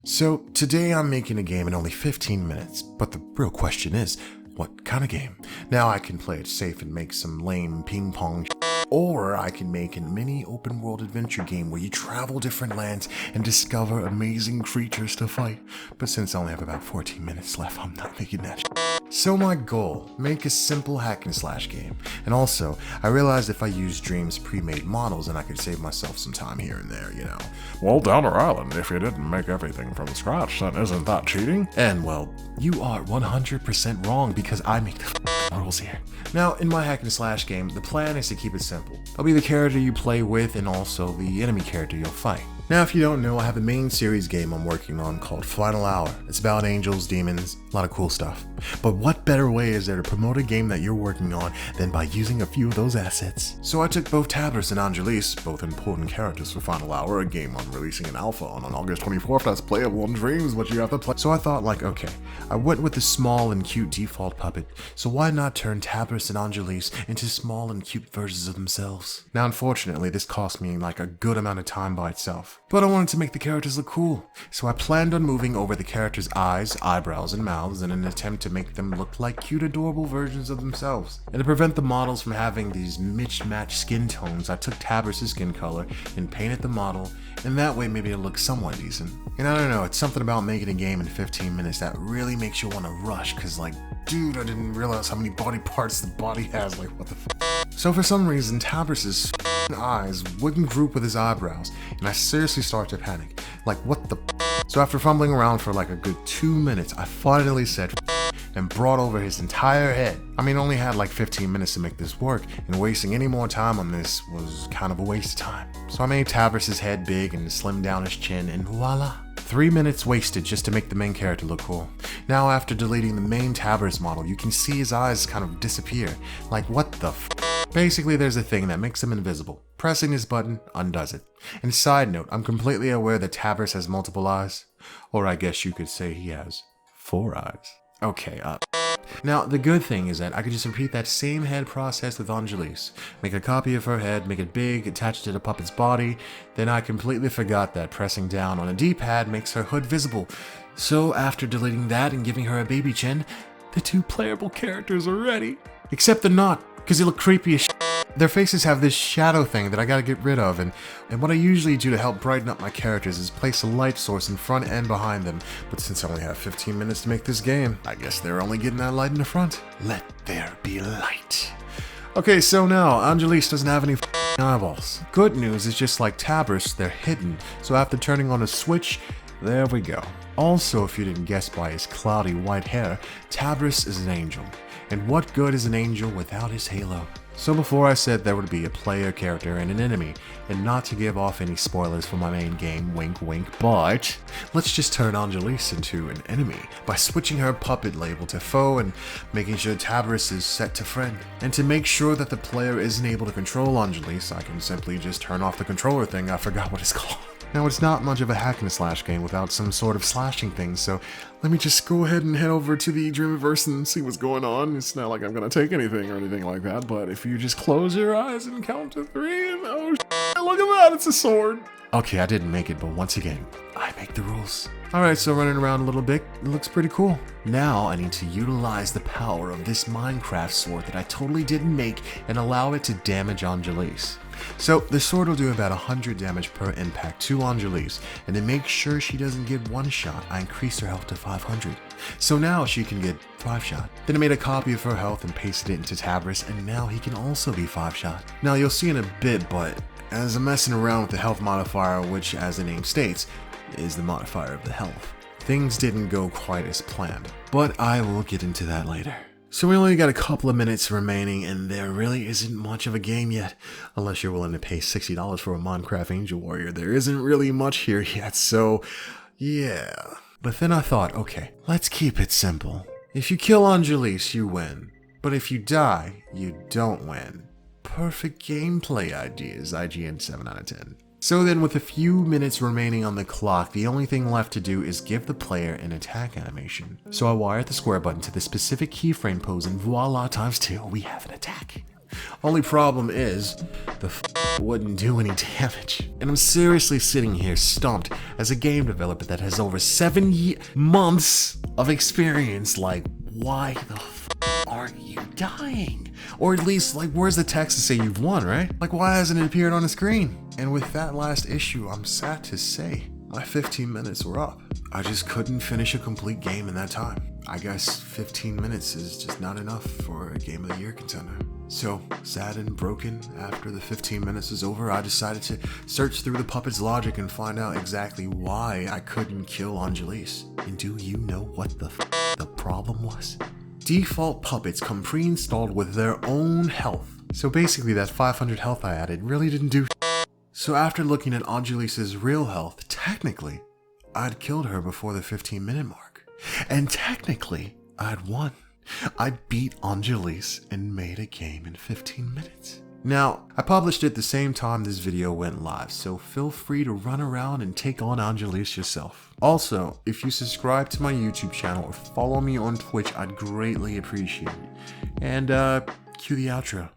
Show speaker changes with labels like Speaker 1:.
Speaker 1: So today I'm making a game in only 15 minutes, but the real question is, what kind of game? Now I can play it safe and make some lame ping pong or I can make a mini open world adventure game where you travel different lands and discover amazing creatures to fight. But since I only have about 14 minutes left, I'm not making that So my goal, make a simple hack and slash game. And also, I realized if I use Dream's pre-made models, then I could save myself some time here and there, you know.
Speaker 2: Well, DownerIsland, if you didn't make everything from scratch, then isn't that cheating?
Speaker 1: And well, you are 100% wrong because I make the models here. Now, in my hack and slash game, the plan is to keep it simple. I'll be the character you play with and also the enemy character you'll fight. Now, if you don't know, I have a main series game I'm working on called Final Hour. It's about angels, demons, a lot of cool stuff. But what better way is there to promote a game that you're working on than by using a few of those assets? So I took both Tabris and Angelis, both important characters for Final Hour, a game I'm releasing an alpha on August 24th that's playable on Dreams, what you have to play. So I thought like, okay, I went with the small and cute default puppet, so why not turn Tabris and Angelis into small and cute versions of themselves? Now, unfortunately, this cost me like a good amount of time by itself. But I wanted to make the characters look cool, so I planned on moving over the characters' eyes, eyebrows, and mouths in an attempt to make them look like cute, adorable versions of themselves. And to prevent the models from having these mismatched skin tones, I took Tabris' skin color and painted the model, and that way maybe it'll look somewhat decent. And I don't know, it's something about making a game in 15 minutes that really makes you want to rush, cause like, dude, I didn't realize how many body parts the body has, like what the So for some reason, Tabris' eyes wouldn't group with his eyebrows, and I seriously started to panic. Like, what the So after fumbling around for like a good 2 minutes, I finally said and brought over his entire head. I mean, only had like 15 minutes to make this work, and wasting any more time on this was kind of a waste of time. So I made Tabris' head big and slimmed down his chin, and voila. 3 minutes wasted just to make the main character look cool. Now after deleting the main Tabris model, you can see his eyes kind of disappear. Like, what the Basically, there's a thing that makes him invisible. Pressing this button undoes it. And side note, I'm completely aware that Tabris has multiple eyes. Or I guess you could say he has 4 eyes. Okay, Now, the good thing is that I could just repeat that same head process with Angelis. Make a copy of her head, make it big, attach it to the puppet's body. Then I completely forgot that pressing down on a D-pad makes her hood visible. So after deleting that and giving her a baby chin, the 2 playable characters are ready. Except they're not, because they look creepy as shit. Their faces have this shadow thing that I gotta get rid of, and what I usually do to help brighten up my characters is place a light source in front and behind them. But since I only have 15 minutes to make this game, I guess they're only getting that light in the front. Let there be light. Okay, so now, Angelis doesn't have any eyeballs. Good news is just like Tabris, they're hidden, so after turning on a switch, there we go. Also, if you didn't guess by his cloudy white hair, Tabris is an angel. And what good is an angel without his halo? So before I said there would be a player character and an enemy, and not to give off any spoilers for my main game, wink wink, but let's just turn Angelis into an enemy by switching her puppet label to foe and making sure Tabris is set to friend. And to make sure that the player isn't able to control Angelis, I can simply just turn off the controller thing, I forgot what it's called. Now, it's not much of a hack and slash game without some sort of slashing thing, so let me just go ahead and head over to the Dreamiverse and see what's going on. It's not like I'm gonna take anything or anything like that, but if you just close your eyes and count to 3, and oh look at that, it's a sword. Okay, I didn't make it, but once again, I make the rules. Alright, so running around a little bit, it looks pretty cool. Now I need to utilize the power of this Minecraft sword that I totally didn't make and allow it to damage Angelis. So the sword will do about 100 damage per impact to Angelis, and to make sure she doesn't get 1 shot, I increased her health to 500. So now she can get 5 shot. Then I made a copy of her health and pasted it into Tabris, and now he can also be 5 shot. Now you'll see in a bit, but as I'm messing around with the health modifier, which as the name states, is the modifier of the health, things didn't go quite as planned, but I will get into that later. So we only got a couple of minutes remaining, and there really isn't much of a game yet. Unless you're willing to pay $60 for a Minecraft Angel Warrior, there isn't really much here yet, so yeah. But then I thought, okay, let's keep it simple. If you kill Angelis, you win. But if you die, you don't win. Perfect gameplay ideas, IGN 7 out of 10. So then with a few minutes remaining on the clock, the only thing left to do is give the player an attack animation. So I wired the square button to the specific keyframe pose and voila, times 2, we have an attack. Only problem is, the wouldn't do any damage. And I'm seriously sitting here stumped as a game developer that has over 7 months of experience. Like, why the aren't you dying? Or at least, like, where's the text to say you've won, right? Like, why hasn't it appeared on the screen? And with that last issue, I'm sad to say, my 15 minutes were up. I just couldn't finish a complete game in that time. I guess 15 minutes is just not enough for a Game of the Year contender. So, sad and broken, after the 15 minutes was over, I decided to search through the puppet's logic and find out exactly why I couldn't kill Angelis. And do you know what the problem was? Default puppets come pre-installed with their own health. So basically that 500 health I added really didn't do. So after looking at Angelis's real health, technically, I'd killed her before the 15-minute mark. And technically, I'd won. I beat Angelis and made a game in 15 minutes. Now, I published it the same time this video went live, so feel free to run around and take on Angelis yourself. Also, if you subscribe to my YouTube channel or follow me on Twitch, I'd greatly appreciate it. And, cue the outro.